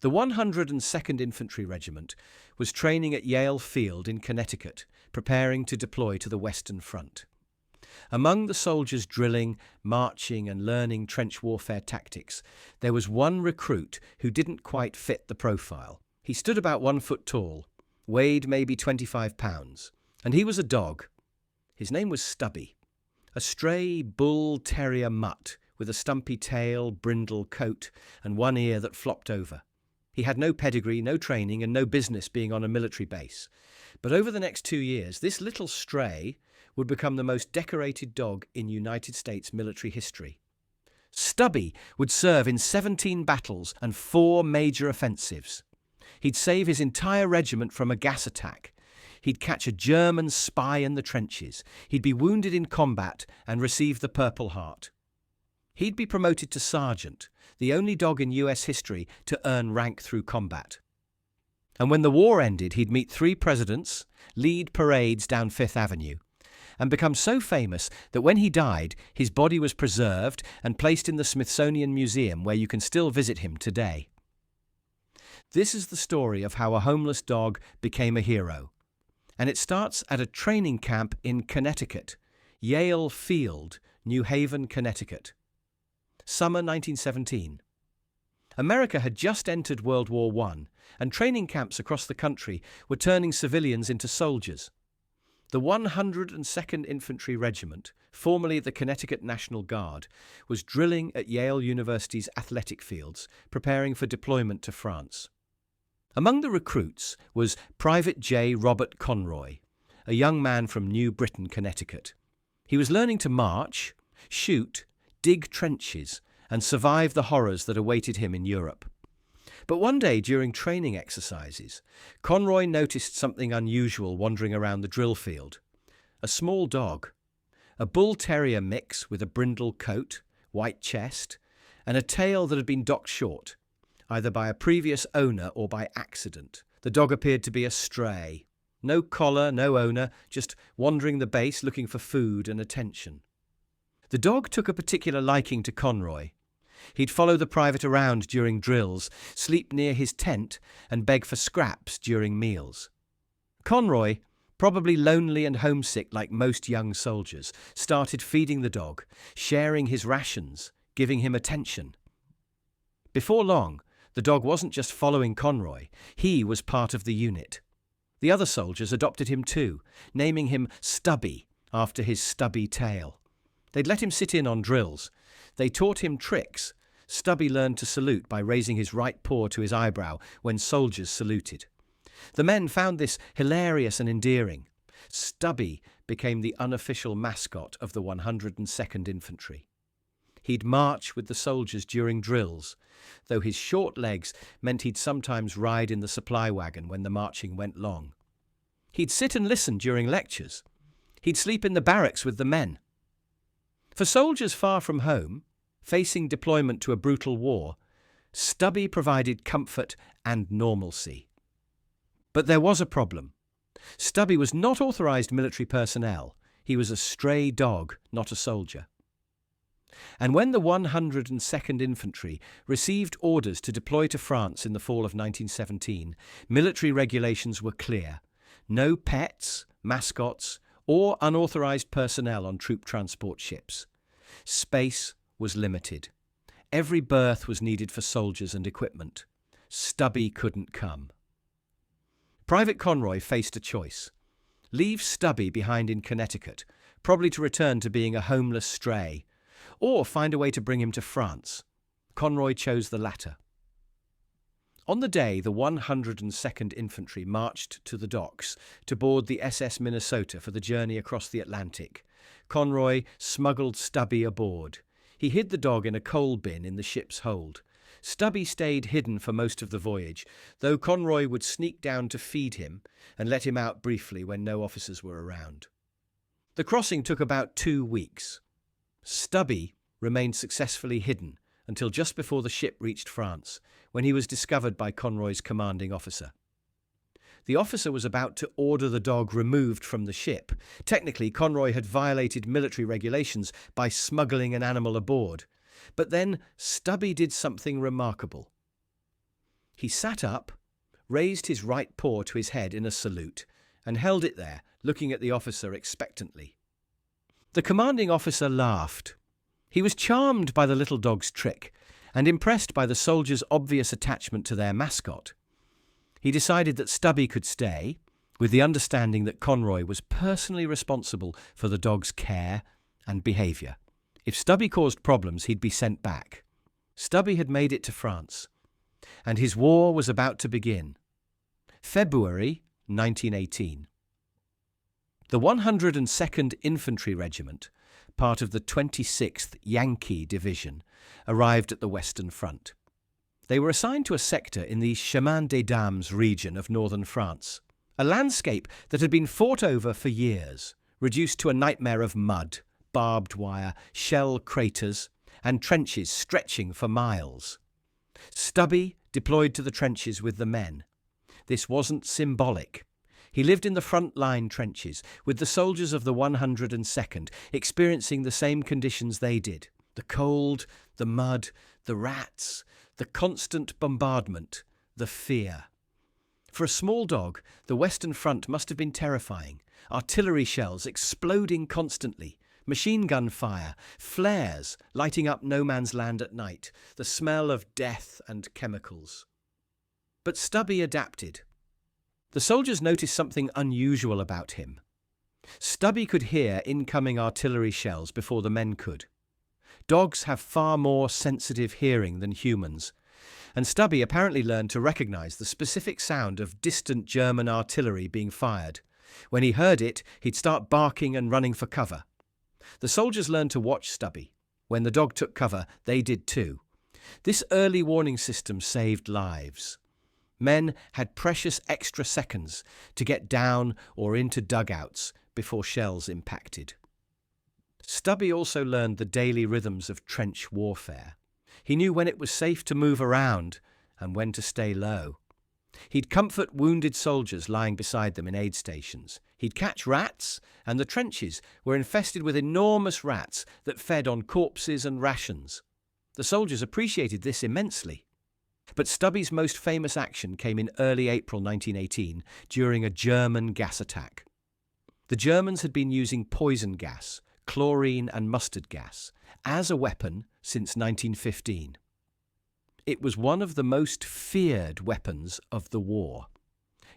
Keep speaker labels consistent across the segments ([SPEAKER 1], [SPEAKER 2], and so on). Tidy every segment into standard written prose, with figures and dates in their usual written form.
[SPEAKER 1] The 102nd Infantry Regiment was training at Yale Field in Connecticut, preparing to deploy to the Western Front. Among the soldiers drilling, marching and learning trench warfare tactics, there was one recruit who didn't quite fit the profile. He stood about 1 foot tall, weighed maybe 25 pounds, and he was a dog. His name was Stubby, a stray bull terrier mutt with a stumpy tail, brindle coat and one ear that flopped over. He had no pedigree, no training and no business being on a military base. But over the next 2 years, this little stray would become the most decorated dog in United States military history. Stubby would serve in 17 battles and 4 major offensives. He'd save his entire regiment from a gas attack. He'd catch a German spy in the trenches. He'd be wounded in combat and receive the Purple Heart. He'd be promoted to sergeant, the only dog in US history to earn rank through combat. And when the war ended, he'd meet 3 presidents, lead parades down Fifth Avenue, and become so famous that when he died, his body was preserved and placed in the Smithsonian Museum, where you can still visit him today. This is the story of how a homeless dog became a hero. And it starts at a training camp in Connecticut, Yale Field, New Haven, Connecticut. Summer 1917. America had just entered World War I, and training camps across the country were turning civilians into soldiers. The 102nd Infantry Regiment, formerly the Connecticut National Guard, was drilling at Yale University's athletic fields, preparing for deployment to France. Among the recruits was Private J. Robert Conroy, a young man from New Britain, Connecticut. He was learning to march, shoot, dig trenches, and survive the horrors that awaited him in Europe. But one day during training exercises, Conroy noticed something unusual wandering around the drill field. A small dog, a bull terrier mix with a brindle coat, white chest, and a tail that had been docked short, either by a previous owner or by accident. The dog appeared to be a stray. No collar, no owner, just wandering the base looking for food and attention. The dog took a particular liking to Conroy. He'd follow the private around during drills, sleep near his tent, and beg for scraps during meals. Conroy, probably lonely and homesick like most young soldiers, started feeding the dog, sharing his rations, giving him attention. Before long, the dog wasn't just following Conroy, he was part of the unit. The other soldiers adopted him too, naming him Stubby after his stubby tail. They'd let him sit in on drills. They taught him tricks. Stubby learned to salute by raising his right paw to his eyebrow when soldiers saluted. The men found this hilarious and endearing. Stubby became the unofficial mascot of the 102nd Infantry. He'd march with the soldiers during drills, though his short legs meant he'd sometimes ride in the supply wagon when the marching went long. He'd sit and listen during lectures. He'd sleep in the barracks with the men. For soldiers far from home, facing deployment to a brutal war, Stubby provided comfort and normalcy. But there was a problem. Stubby was not authorized military personnel. He was a stray dog, not a soldier. And when the 102nd Infantry received orders to deploy to France in the fall of 1917, military regulations were clear. No pets, mascots, or unauthorized personnel on troop transport ships. Space was limited. Every berth was needed for soldiers and equipment. Stubby couldn't come. Private Conroy faced a choice. Leave Stubby behind in Connecticut, probably to return to being a homeless stray, or find a way to bring him to France. Conroy chose the latter. On the day the 102nd Infantry marched to the docks to board the SS Minnesota for the journey across the Atlantic, Conroy smuggled Stubby aboard. He hid the dog in a coal bin in the ship's hold. Stubby stayed hidden for most of the voyage, though Conroy would sneak down to feed him and let him out briefly when no officers were around. The crossing took about 2 weeks. Stubby remained successfully hidden until just before the ship reached France, when he was discovered by Conroy's commanding officer. The officer was about to order the dog removed from the ship. Technically, Conroy had violated military regulations by smuggling an animal aboard. But then Stubby did something remarkable. He sat up, raised his right paw to his head in a salute, and held it there, looking at the officer expectantly. The commanding officer laughed. He was charmed by the little dog's trick and impressed by the soldiers' obvious attachment to their mascot. He decided that Stubby could stay, with the understanding that Conroy was personally responsible for the dog's care and behaviour. If Stubby caused problems, he'd be sent back. Stubby had made it to France, and his war was about to begin. February 1918. The 102nd Infantry Regiment, part of the 26th Yankee Division, arrived at the Western Front. They were assigned to a sector in the Chemin des Dames region of northern France, a landscape that had been fought over for years, reduced to a nightmare of mud, barbed wire, shell craters, and trenches stretching for miles. Stubby deployed to the trenches with the men. This wasn't symbolic. He lived in the front-line trenches, with the soldiers of the 102nd experiencing the same conditions they did. The cold, the mud, the rats, the constant bombardment, the fear. For a small dog, the Western Front must have been terrifying. Artillery shells exploding constantly, machine gun fire, flares lighting up no man's land at night, the smell of death and chemicals. But Stubby adapted. The soldiers noticed something unusual about him. Stubby could hear incoming artillery shells before the men could. Dogs have far more sensitive hearing than humans, and Stubby apparently learned to recognize the specific sound of distant German artillery being fired. When he heard it, he'd start barking and running for cover. The soldiers learned to watch Stubby. When the dog took cover, they did too. This early warning system saved lives. Men had precious extra seconds to get down or into dugouts before shells impacted. Stubby also learned the daily rhythms of trench warfare. He knew when it was safe to move around and when to stay low. He'd comfort wounded soldiers lying beside them in aid stations. He'd catch rats, and the trenches were infested with enormous rats that fed on corpses and rations. The soldiers appreciated this immensely. But Stubby's most famous action came in early April 1918 during a German gas attack. The Germans had been using poison gas, chlorine and mustard gas, as a weapon since 1915. It was one of the most feared weapons of the war.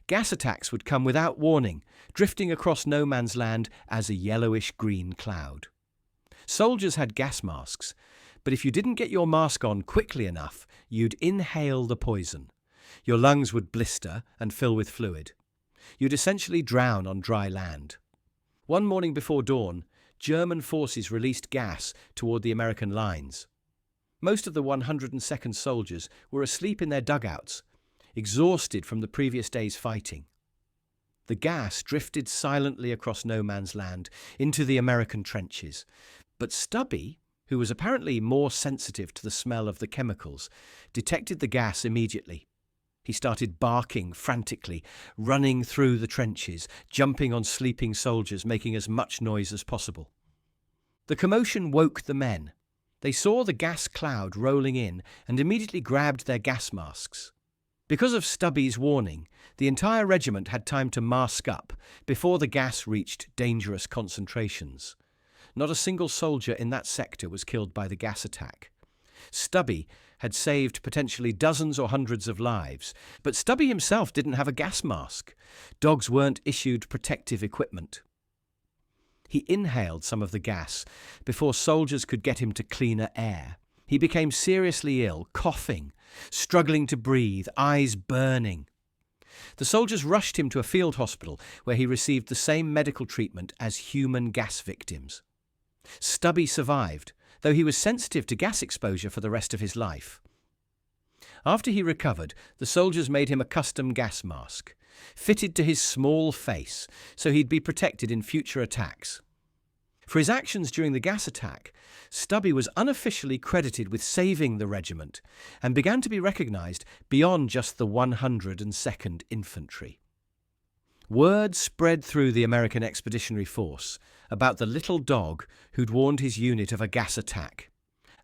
[SPEAKER 1] Gas attacks would come without warning, drifting across no man's land as a yellowish-green cloud. Soldiers had gas masks, but if you didn't get your mask on quickly enough, you'd inhale the poison. Your lungs would blister and fill with fluid. You'd essentially drown on dry land. One morning before dawn, German forces released gas toward the American lines. Most of the 102nd soldiers were asleep in their dugouts, exhausted from the previous day's fighting. The gas drifted silently across no man's land into the American trenches, but Stubby, who was apparently more sensitive to the smell of the chemicals, detected the gas immediately. He started barking frantically, running through the trenches, jumping on sleeping soldiers, making as much noise as possible. The commotion woke the men. They saw the gas cloud rolling in and immediately grabbed their gas masks. Because of Stubby's warning, the entire regiment had time to mask up before the gas reached dangerous concentrations. Not a single soldier in that sector was killed by the gas attack. Stubby had saved potentially dozens or hundreds of lives, but Stubby himself didn't have a gas mask. Dogs weren't issued protective equipment. He inhaled some of the gas before soldiers could get him to cleaner air. He became seriously ill, coughing, struggling to breathe, eyes burning. The soldiers rushed him to a field hospital where he received the same medical treatment as human gas victims. Stubby survived, though he was sensitive to gas exposure for the rest of his life. After he recovered, the soldiers made him a custom gas mask, fitted to his small face, so he'd be protected in future attacks. For his actions during the gas attack, Stubby was unofficially credited with saving the regiment and began to be recognised beyond just the 102nd Infantry. Word spread through the American Expeditionary Force about the little dog who'd warned his unit of a gas attack.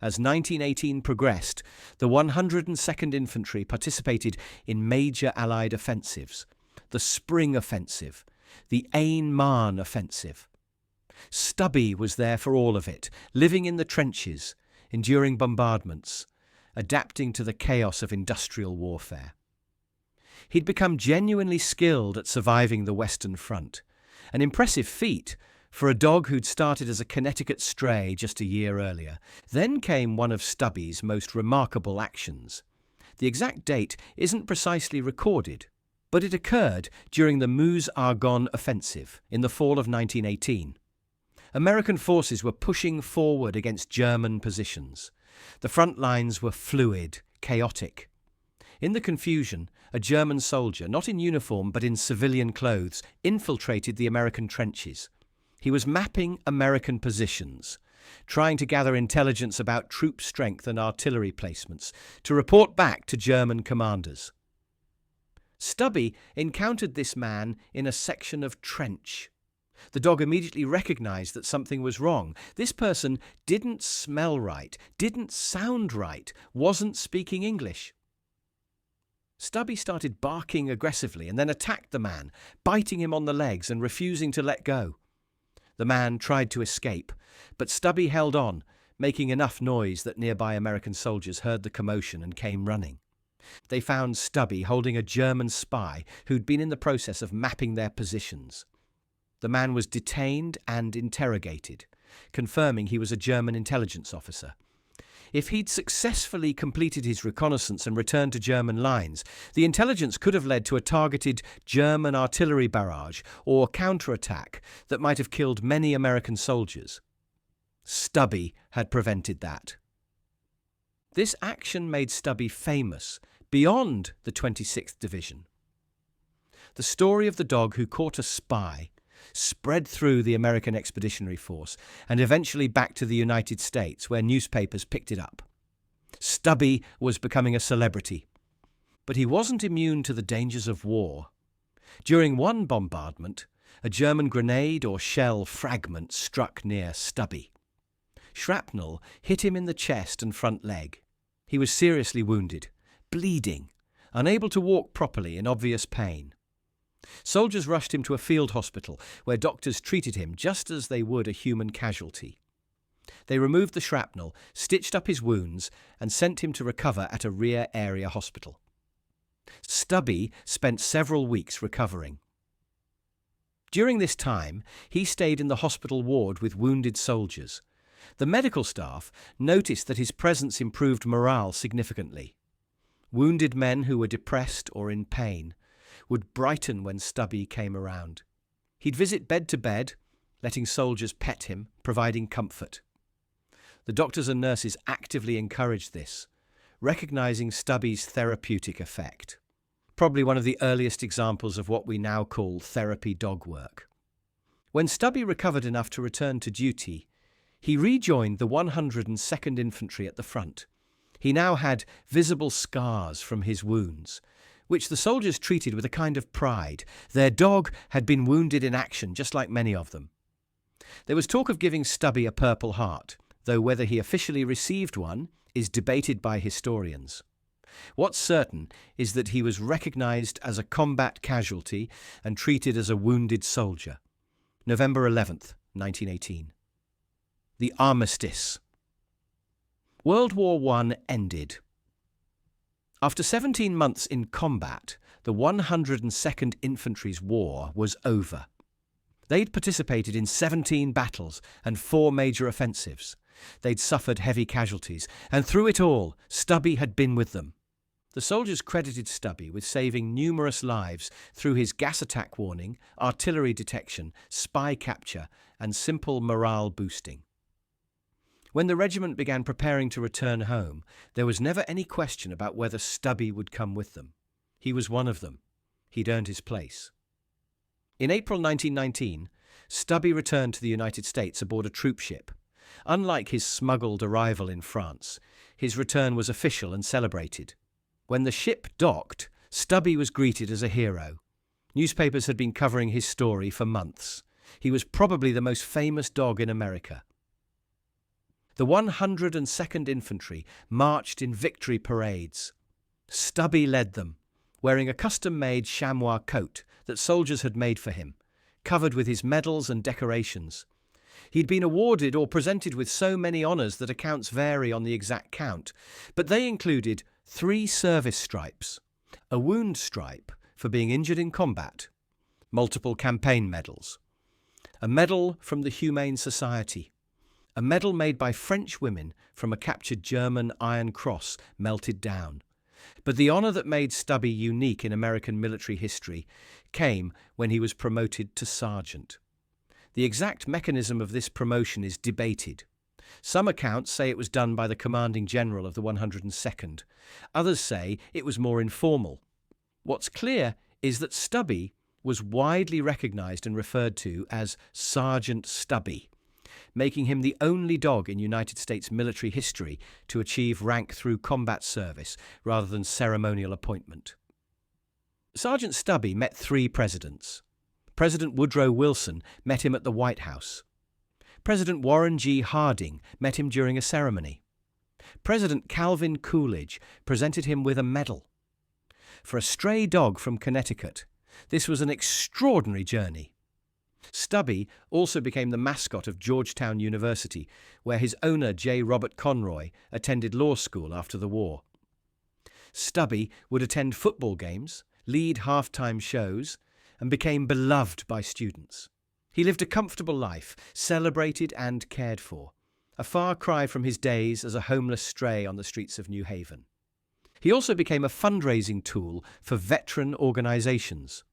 [SPEAKER 1] As 1918 progressed, the 102nd Infantry participated in major Allied offensives: the Spring Offensive, the Aisne-Marne Offensive. Stubby was there for all of it, living in the trenches, enduring bombardments, adapting to the chaos of industrial warfare. He'd become genuinely skilled at surviving the Western Front, an impressive feat for a dog who'd started as a Connecticut stray just a year earlier. Then came one of Stubby's most remarkable actions. The exact date isn't precisely recorded, but it occurred during the Meuse-Argonne Offensive in the fall of 1918. American forces were pushing forward against German positions. The front lines were fluid, chaotic. In the confusion, a German soldier, not in uniform but in civilian clothes, infiltrated the American trenches. He was mapping American positions, trying to gather intelligence about troop strength and artillery placements to report back to German commanders. Stubby encountered this man in a section of trench. The dog immediately recognized that something was wrong. This person didn't smell right, didn't sound right, wasn't speaking English. Stubby started barking aggressively and then attacked the man, biting him on the legs and refusing to let go. The man tried to escape, but Stubby held on, making enough noise that nearby American soldiers heard the commotion and came running. They found Stubby holding a German spy who'd been in the process of mapping their positions. The man was detained and interrogated, confirming he was a German intelligence officer. If he'd successfully completed his reconnaissance and returned to German lines, the intelligence could have led to a targeted German artillery barrage or counterattack that might have killed many American soldiers. Stubby had prevented that. This action made Stubby famous beyond the 26th Division. The story of the dog who caught a spy spread through the American Expeditionary Force and eventually back to the United States, where newspapers picked it up. Stubby was becoming a celebrity. But he wasn't immune to the dangers of war. During one bombardment, a German grenade or shell fragment struck near Stubby. Shrapnel hit him in the chest and front leg. He was seriously wounded, bleeding, unable to walk properly, in obvious pain. Soldiers rushed him to a field hospital, where doctors treated him just as they would a human casualty. They removed the shrapnel, stitched up his wounds, and sent him to recover at a rear area hospital. Stubby spent several weeks recovering. During this time, he stayed in the hospital ward with wounded soldiers. The medical staff noticed that his presence improved morale significantly. Wounded men who were depressed or in pain would brighten when Stubby came around. He'd visit bed to bed, letting soldiers pet him, providing comfort. The doctors and nurses actively encouraged this, recognizing Stubby's therapeutic effect. Probably one of the earliest examples of what we now call therapy dog work. When Stubby recovered enough to return to duty, he rejoined the 102nd Infantry at the front. He now had visible scars from his wounds, which the soldiers treated with a kind of pride. Their dog had been wounded in action, just like many of them. There was talk of giving Stubby a Purple Heart, though whether he officially received one is debated by historians. What's certain is that he was recognized as a combat casualty and treated as a wounded soldier. November 11th, 1918. The Armistice. World War I ended. After 17 months in combat, the 102nd Infantry's war was over. They'd participated in 17 battles and 4 major offensives. They'd suffered heavy casualties, and through it all, Stubby had been with them. The soldiers credited Stubby with saving numerous lives through his gas attack warning, artillery detection, spy capture, and simple morale boosting. When the regiment began preparing to return home, there was never any question about whether Stubby would come with them. He was one of them. He'd earned his place. In April 1919, Stubby returned to the United States aboard a troop ship. Unlike his smuggled arrival in France, his return was official and celebrated. When the ship docked, Stubby was greeted as a hero. Newspapers had been covering his story for months. He was probably the most famous dog in America. The 102nd Infantry marched in victory parades. Stubby led them, wearing a custom-made chamois coat that soldiers had made for him, covered with his medals and decorations. He'd been awarded or presented with so many honours that accounts vary on the exact count, but they included 3 service stripes, a wound stripe for being injured in combat, multiple campaign medals, a medal from the Humane Society, a medal made by French women from a captured German Iron Cross melted down. But the honour that made Stubby unique in American military history came when he was promoted to sergeant. The exact mechanism of this promotion is debated. Some accounts say it was done by the commanding general of the 102nd. Others say it was more informal. What's clear is that Stubby was widely recognised and referred to as Sergeant Stubby, making him the only dog in United States military history to achieve rank through combat service rather than ceremonial appointment. Sergeant Stubby met 3 presidents. President Woodrow Wilson met him at the White House. President Warren G. Harding met him during a ceremony. President Calvin Coolidge presented him with a medal. For a stray dog from Connecticut, this was an extraordinary journey. Stubby also became the mascot of Georgetown University, where his owner, J. Robert Conroy, attended law school after the war. Stubby would attend football games, lead halftime shows, and became beloved by students. He lived a comfortable life, celebrated and cared for, a far cry from his days as a homeless stray on the streets of New Haven. He also became a fundraising tool for veteran organisations.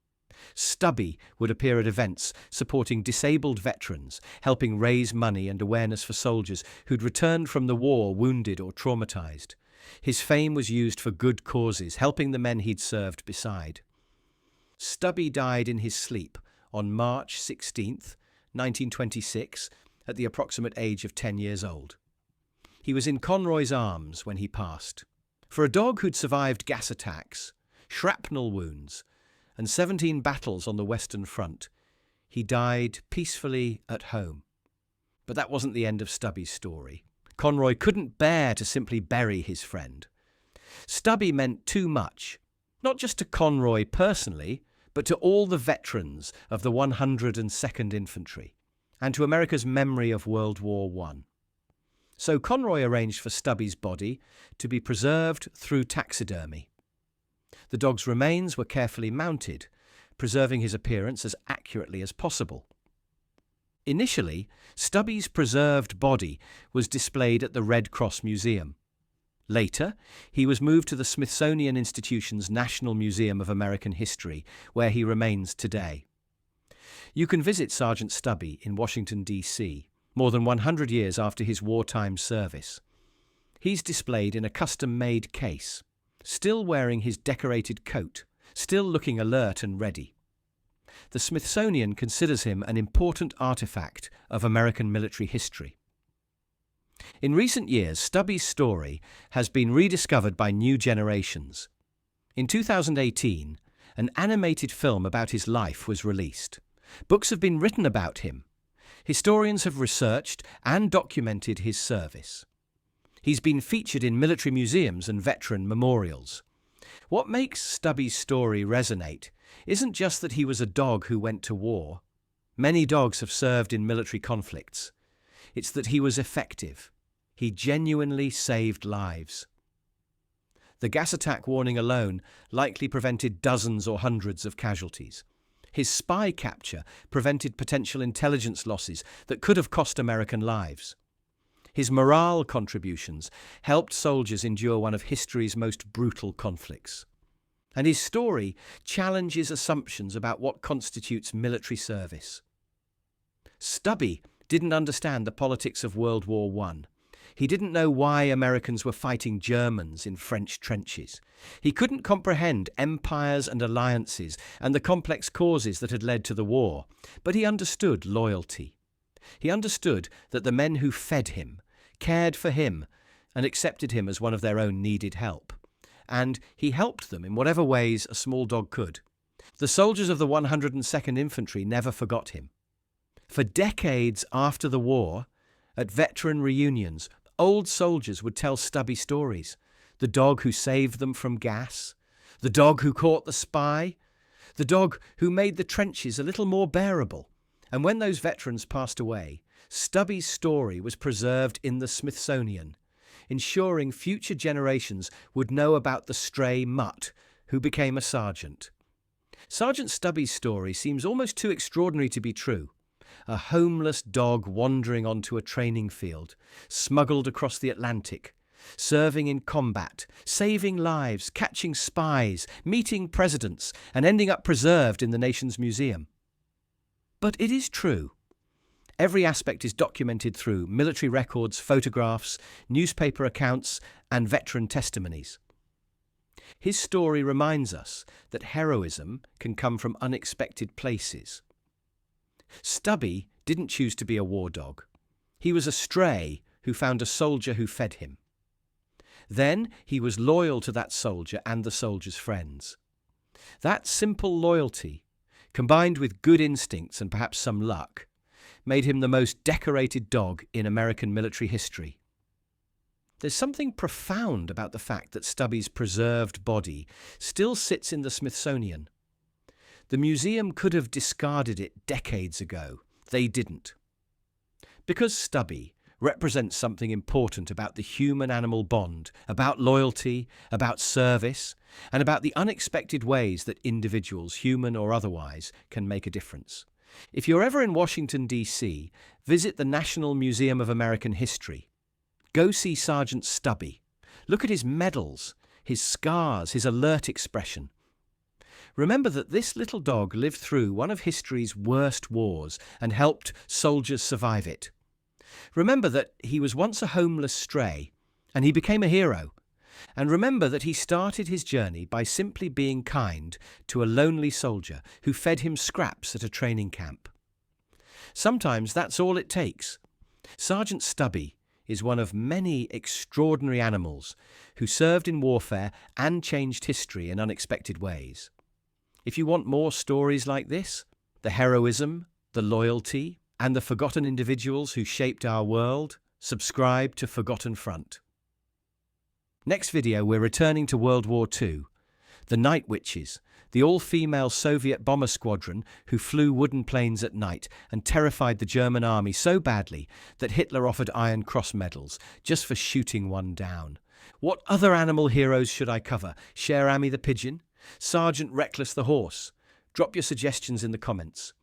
[SPEAKER 1] Stubby would appear at events supporting disabled veterans, helping raise money and awareness for soldiers who'd returned from the war wounded or traumatised. His fame was used for good causes, helping the men he'd served beside. Stubby died in his sleep on March 16th, 1926, at the approximate age of 10 years old. He was in Conroy's arms when he passed. For a dog who'd survived gas attacks, shrapnel wounds, and 17 battles on the Western Front, he died peacefully at home. But that wasn't the end of Stubby's story. Conroy couldn't bear to simply bury his friend. Stubby meant too much, not just to Conroy personally, but to all the veterans of the 102nd Infantry, and to America's memory of World War I. So Conroy arranged for Stubby's body to be preserved through taxidermy. The dog's remains were carefully mounted, preserving his appearance as accurately as possible. Initially, Stubby's preserved body was displayed at the Red Cross Museum. Later, he was moved to the Smithsonian Institution's National Museum of American History, where he remains today. You can visit Sergeant Stubby in Washington, D.C., more than 100 years after his wartime service. He's displayed in a custom-made case, still wearing his decorated coat, still looking alert and ready. The Smithsonian considers him an important artifact of American military history. In recent years, Stubby's story has been rediscovered by new generations. In 2018, an animated film about his life was released. Books have been written about him. Historians have researched and documented his service. He's been featured in military museums and veteran memorials. What makes Stubby's story resonate isn't just that he was a dog who went to war. Many dogs have served in military conflicts. It's that he was effective. He genuinely saved lives. The gas attack warning alone likely prevented dozens or hundreds of casualties. His spy capture prevented potential intelligence losses that could have cost American lives. His morale contributions helped soldiers endure one of history's most brutal conflicts. And his story challenges assumptions about what constitutes military service. Stubby didn't understand the politics of World War I. He didn't know why Americans were fighting Germans in French trenches. He couldn't comprehend empires and alliances and the complex causes that had led to the war, but he understood loyalty. He understood that the men who fed him cared for him and accepted him as one of their own needed help. And he helped them in whatever ways a small dog could. The soldiers of the 102nd Infantry never forgot him. For decades after the war, At veteran reunions, old soldiers would tell Stubby stories. The dog who saved them from gas, the dog who caught the spy, the dog who made the trenches a little more bearable. And when those veterans passed away, Stubby's story was preserved in the Smithsonian, ensuring future generations would know about the stray mutt who became a sergeant. Sergeant Stubby's story seems almost too extraordinary to be true. A homeless dog wandering onto a training field, smuggled across the Atlantic, serving in combat, saving lives, catching spies, meeting presidents, and ending up preserved in the nation's museum. But it is true. Every aspect is documented through military records, photographs, newspaper accounts, and veteran testimonies. His story reminds us that heroism can come from unexpected places. Stubby didn't choose to be a war dog. He was a stray who found a soldier who fed him. Then he was loyal to that soldier and the soldier's friends. That simple loyalty, combined with good instincts and perhaps some luck, made him the most decorated dog in American military history. There's something profound about the fact that Stubby's preserved body still sits in the Smithsonian. The museum could have discarded it decades ago. They didn't. Because Stubby represents something important about the human-animal bond, about loyalty, about service, and about the unexpected ways that individuals, human or otherwise, can make a difference. If you're ever in Washington, D.C., visit the National Museum of American History. Go see Sergeant Stubby. Look at his medals, his scars, his alert expression. Remember that this little dog lived through one of history's worst wars and helped soldiers survive it. Remember that he was once a homeless stray, and he became a hero. And remember that he started his journey by simply being kind to a lonely soldier who fed him scraps at a training camp. Sometimes that's all it takes. Sergeant Stubby is one of many extraordinary animals who served in warfare and changed history in unexpected ways. If you want more stories like this, the heroism, the loyalty, and the forgotten individuals who shaped our world, subscribe to Forgotten Front. Next video, we're returning to World War II. The Night Witches, the all-female Soviet bomber squadron who flew wooden planes at night and terrified the German army so badly that Hitler offered Iron Cross medals just for shooting one down. What other animal heroes should I cover? Cher Ami the pigeon? Sergeant Reckless the horse? Drop your suggestions in the comments.